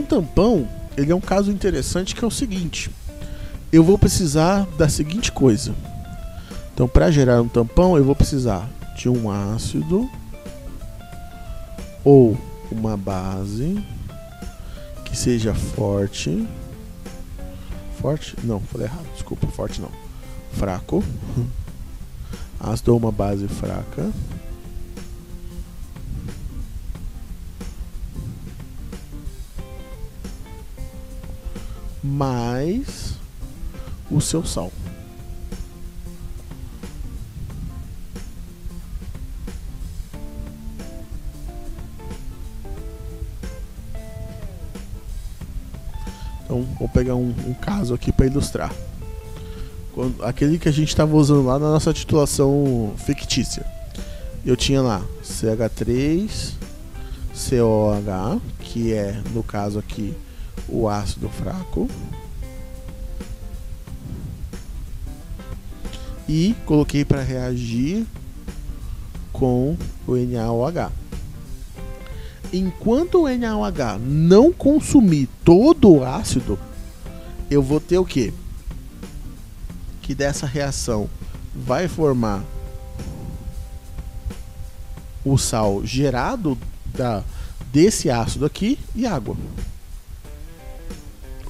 um tampão, ele é um caso interessante, que é o seguinte: eu vou precisar da seguinte coisa. Então, para gerar um tampão, eu vou precisar de um ácido ou uma base que seja forte. Forte? Não, falei errado, desculpa, forte não. Fraco. Ácido ou uma base fraca. Mais o seu sal. Então, vou pegar um caso aqui para ilustrar. Aquele que a gente estava usando lá na nossa titulação fictícia. Eu tinha lá CH3COH, que é, no caso aqui, o ácido fraco. E coloquei para reagir com o NaOH. Enquanto o NaOH não consumir todo o ácido, eu vou ter o quê? Que dessa reação vai formar o sal gerado desse ácido aqui e água.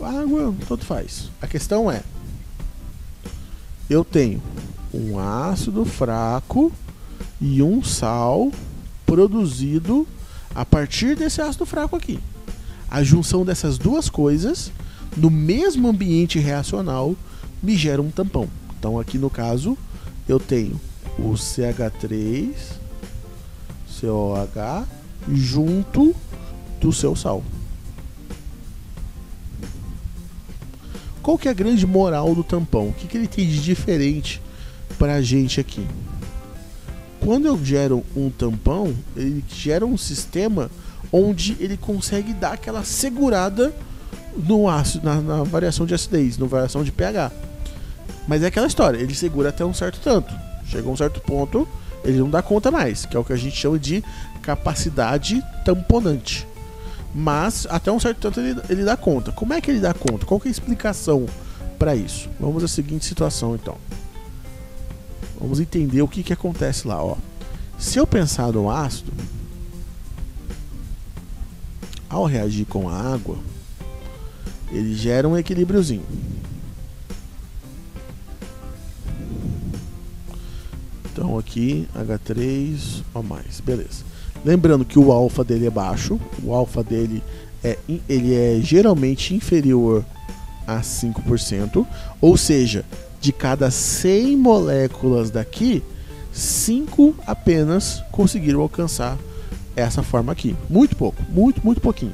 Água, tanto faz. A questão é, eu tenho um ácido fraco e um sal produzido a partir desse ácido fraco aqui. A junção dessas duas coisas no mesmo ambiente reacional me gera um tampão. Então aqui no caso eu tenho o CH3COH junto do seu sal. Qual que é a grande moral do tampão? O que ele tem de diferente para a gente aqui? Quando eu gero um tampão, ele gera um sistema onde ele consegue dar aquela segurada no ácido, na variação de acidez, na variação de pH. Mas é aquela história, ele segura até um certo tanto. Chega a um certo ponto, ele não dá conta mais, que é o que a gente chama de capacidade tamponante. Mas até um certo tanto ele dá conta. Como é que ele dá conta? Qual que é a explicação para isso? Vamos à seguinte situação então. Vamos entender o que acontece lá, ó. Se eu pensar no ácido, ao reagir com a água, ele gera um equilíbriozinho. Então aqui H3O+, beleza. Lembrando que o alfa dele é baixo, o alfa dele ele é geralmente inferior a 5%, ou seja, de cada 100 moléculas daqui, 5 apenas conseguiram alcançar essa forma aqui. Muito pouco, muito pouquinho.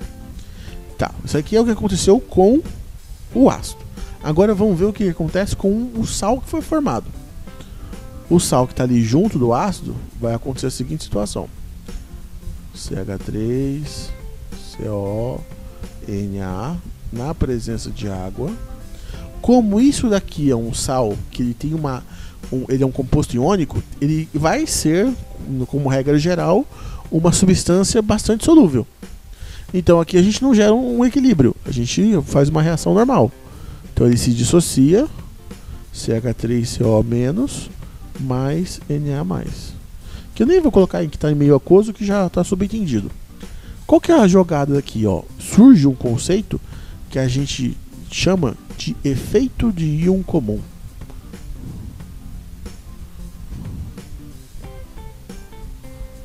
Tá, isso aqui é o que aconteceu com o ácido. Agora vamos ver o que acontece com o sal que foi formado. O sal que está ali junto do ácido, vai acontecer a seguinte situação. CH3, Na, na presença de água. Como isso daqui é um sal, que ele tem ele é um composto iônico, ele vai ser, como regra geral, uma substância bastante solúvel. Então aqui a gente não gera um equilíbrio, a gente faz uma reação normal. Então ele se dissocia, CH3CO- mais Na+. Que eu nem vou colocar em que está em meio aquoso, que já está subentendido. Qual que é a jogada aqui, ó? Surge um conceito que a gente chama de efeito de íon comum.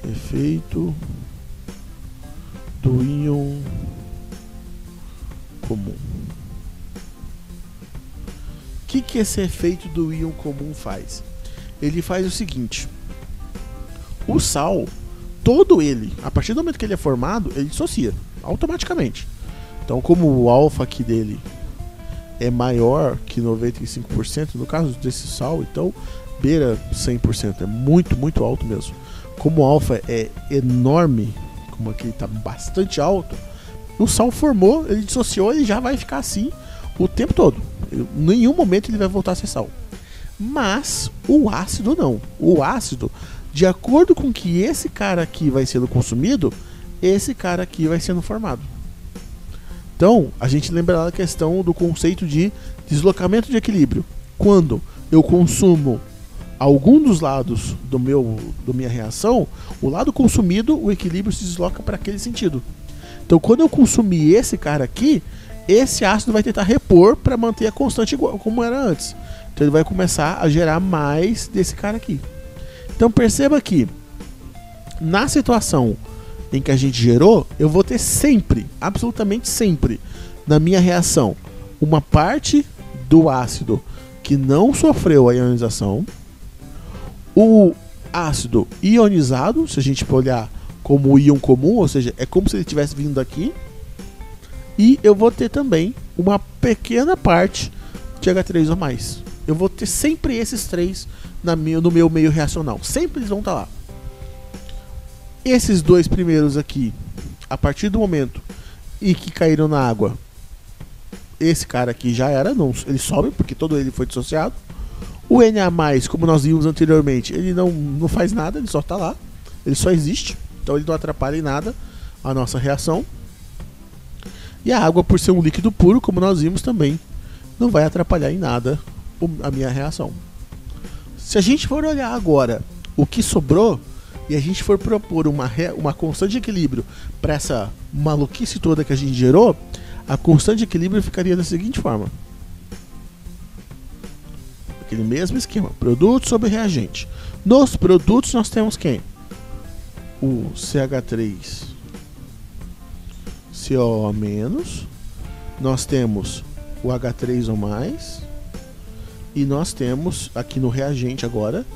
Efeito do íon comum. O que esse efeito do íon comum faz? Ele faz o seguinte: o sal, todo ele, a partir do momento que ele é formado, ele dissocia automaticamente. Então, como o alfa aqui dele é maior que 95%, no caso desse sal, então beira 100%, é muito alto mesmo. Como o alfa é enorme, como aqui está bastante alto, o sal formou, ele dissociou, ele já vai ficar assim o tempo todo. Em nenhum momento ele vai voltar a ser sal. Mas o ácido não. O ácido, de acordo com que esse cara aqui vai sendo consumido, esse cara aqui vai sendo formado. Então, a gente lembra lá da questão do conceito de deslocamento de equilíbrio. Quando eu consumo algum dos lados da minha reação, o lado consumido, o equilíbrio se desloca para aquele sentido. Então, quando eu consumir esse cara aqui, esse ácido vai tentar repor para manter a constante igual como era antes. Então, ele vai começar a gerar mais desse cara aqui. Então, perceba que na situação em que a gente gerou, eu vou ter sempre, absolutamente sempre, na minha reação, uma parte do ácido que não sofreu a ionização, o ácido ionizado, se a gente for olhar como o íon comum, ou seja, é como se ele tivesse vindo daqui, e eu vou ter também uma pequena parte de H3 ou mais. Eu vou ter sempre esses três no meu meio reacional, sempre eles vão estar lá. Esses dois primeiros aqui, a partir do momento em que caíram na água, esse cara aqui já era, não, ele sobe porque todo ele foi dissociado. O Na+, como nós vimos anteriormente, ele não faz nada, ele só está lá, ele só existe, então ele não atrapalha em nada a nossa reação. E a água, por ser um líquido puro, como nós vimos também, não vai atrapalhar em nada a minha reação. Se a gente for olhar agora o que sobrou, e a gente for propor uma constante de equilíbrio para essa maluquice toda que a gente gerou, a constante de equilíbrio ficaria da seguinte forma. Aquele mesmo esquema, produto sobre reagente. Nos produtos nós temos quem? O CH3CO-, nós temos o H3 ou mais, e nós temos aqui no reagente agora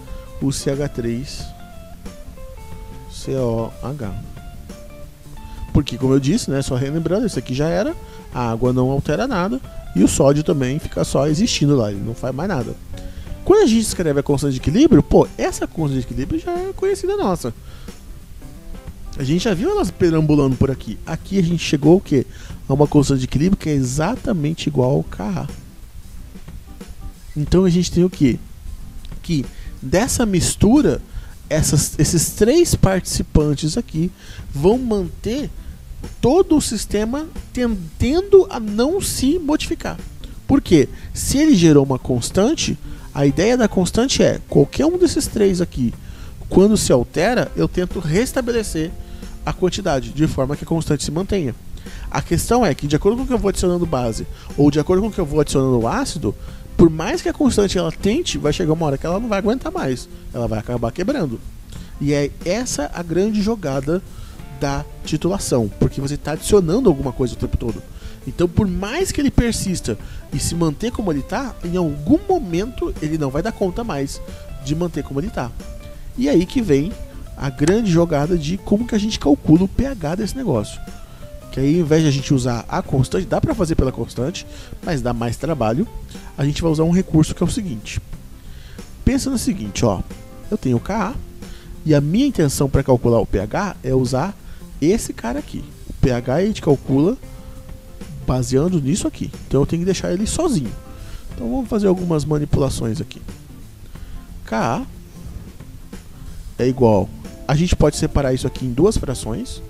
o CH3COH. Porque, como eu disse, né, só relembrando, isso aqui já era, a água não altera nada e o sódio também fica só existindo lá, ele não faz mais nada. Quando a gente escreve a constante de equilíbrio, pô, essa constante de equilíbrio já é conhecida nossa. A gente já viu elas perambulando por aqui. Aqui a gente chegou o quê? A uma constante de equilíbrio que é exatamente igual ao Ka. Então a gente tem o quê? Que dessa mistura, esses três participantes aqui vão manter todo o sistema tendendo a não se modificar. Por quê? Se ele gerou uma constante, a ideia da constante é, qualquer um desses três aqui, quando se altera, eu tento restabelecer a quantidade, de forma que a constante se mantenha. A questão é que, de acordo com o que eu vou adicionando base, ou de acordo com o que eu vou adicionando ácido, por mais que a constante ela tente, vai chegar uma hora que ela não vai aguentar mais, ela vai acabar quebrando. E é essa a grande jogada da titulação, porque você está adicionando alguma coisa o tempo todo. Então, por mais que ele persista e se manter como ele está, em algum momento ele não vai dar conta mais de manter como ele está. E aí que vem a grande jogada de como que a gente calcula o pH desse negócio. Que aí, ao invés de a gente usar a constante, dá para fazer pela constante, mas dá mais trabalho. A gente vai usar um recurso que é o seguinte. Pensa no seguinte, ó. Eu tenho o Ka e a minha intenção para calcular o pH é usar esse cara aqui. O pH a gente calcula baseando nisso aqui. Então eu tenho que deixar ele sozinho. Então vamos fazer algumas manipulações aqui. Ka é igual. A gente pode separar isso aqui em duas frações.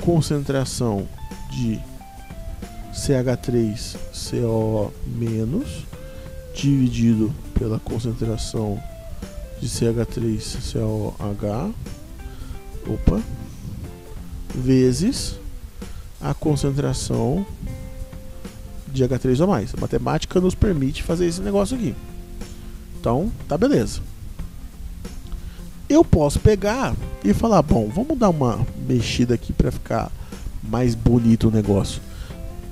Concentração de CH3CO- dividido pela concentração de CH3COH, vezes a concentração de H3 ou mais. A matemática nos permite fazer esse negócio aqui. Então, tá beleza. Eu posso pegar e falar, bom, vamos dar uma mexida aqui para ficar mais bonito o negócio.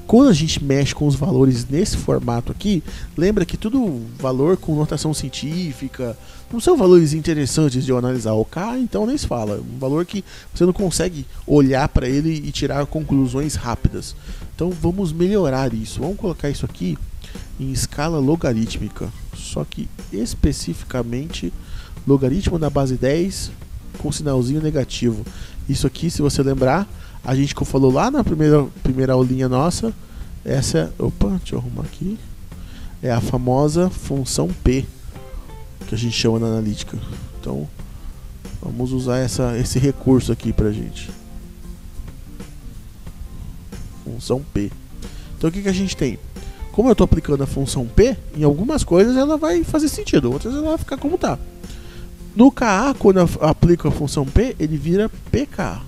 Quando a gente mexe com os valores nesse formato aqui, lembra que tudo valor com notação científica, não são valores interessantes de eu analisar. O K, então, nem se fala. Um valor que você não consegue olhar para ele e tirar conclusões rápidas. Então vamos melhorar isso. Vamos colocar isso aqui em escala logarítmica. Só que especificamente logaritmo da base 10 com sinalzinho negativo. Isso aqui, se você lembrar, a gente falou lá na primeira aulinha nossa, essa, deixa eu arrumar aqui, é a famosa função P, que a gente chama na analítica. Então, vamos usar esse recurso aqui pra gente. função P. Então o que a gente tem? Como eu estou aplicando a função P, em algumas coisas ela vai fazer sentido, outras ela vai ficar como está. No KA, quando eu aplico a função P, ele vira PKA.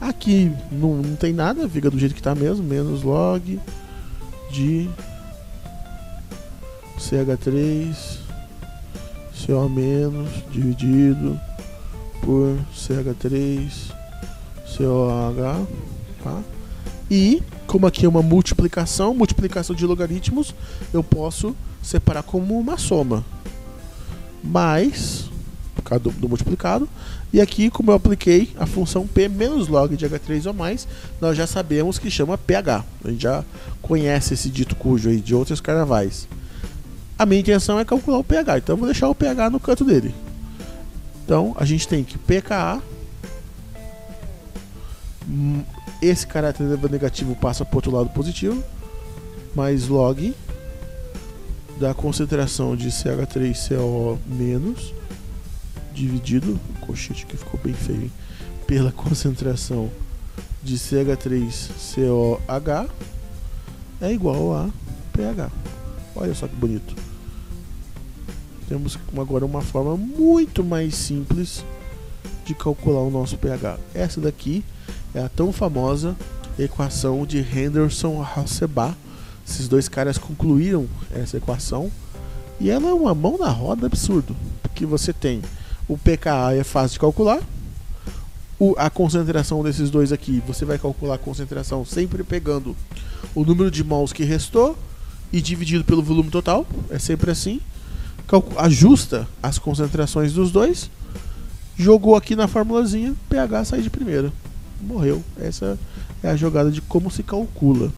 Aqui não tem nada, fica do jeito que está mesmo, menos log de CH3 CO- dividido por CH3 COH, tá? E como aqui é uma multiplicação de logaritmos, eu posso separar como uma soma, mais por causa do multiplicado. E aqui, como eu apliquei a função P menos log de H3 ou mais, nós já sabemos que chama pH. A gente já conhece esse dito cujo aí de outros carnavais. A minha intenção é calcular o pH, então eu vou deixar o pH no canto dele. Então a gente tem que pKa, esse caráter negativo passa para o outro lado positivo, mais log da concentração de CH3CO- dividido, colchete que ficou bem feio, hein? Pela concentração de CH3COH é igual a pH. Olha só que bonito. Temos agora uma forma muito mais simples de calcular o nosso pH. Essa daqui é a tão famosa equação de Henderson-Hassebach. Esses dois caras concluíram essa equação e ela é uma mão na roda absurdo, porque você tem o pKa é fácil de calcular, a concentração desses dois aqui, você vai calcular a concentração sempre pegando o número de mols que restou e dividido pelo volume total, é sempre assim. Ajusta as concentrações dos dois, jogou aqui na formulazinha, pH sai de primeira. Morreu. Essa é a jogada de como se calcula.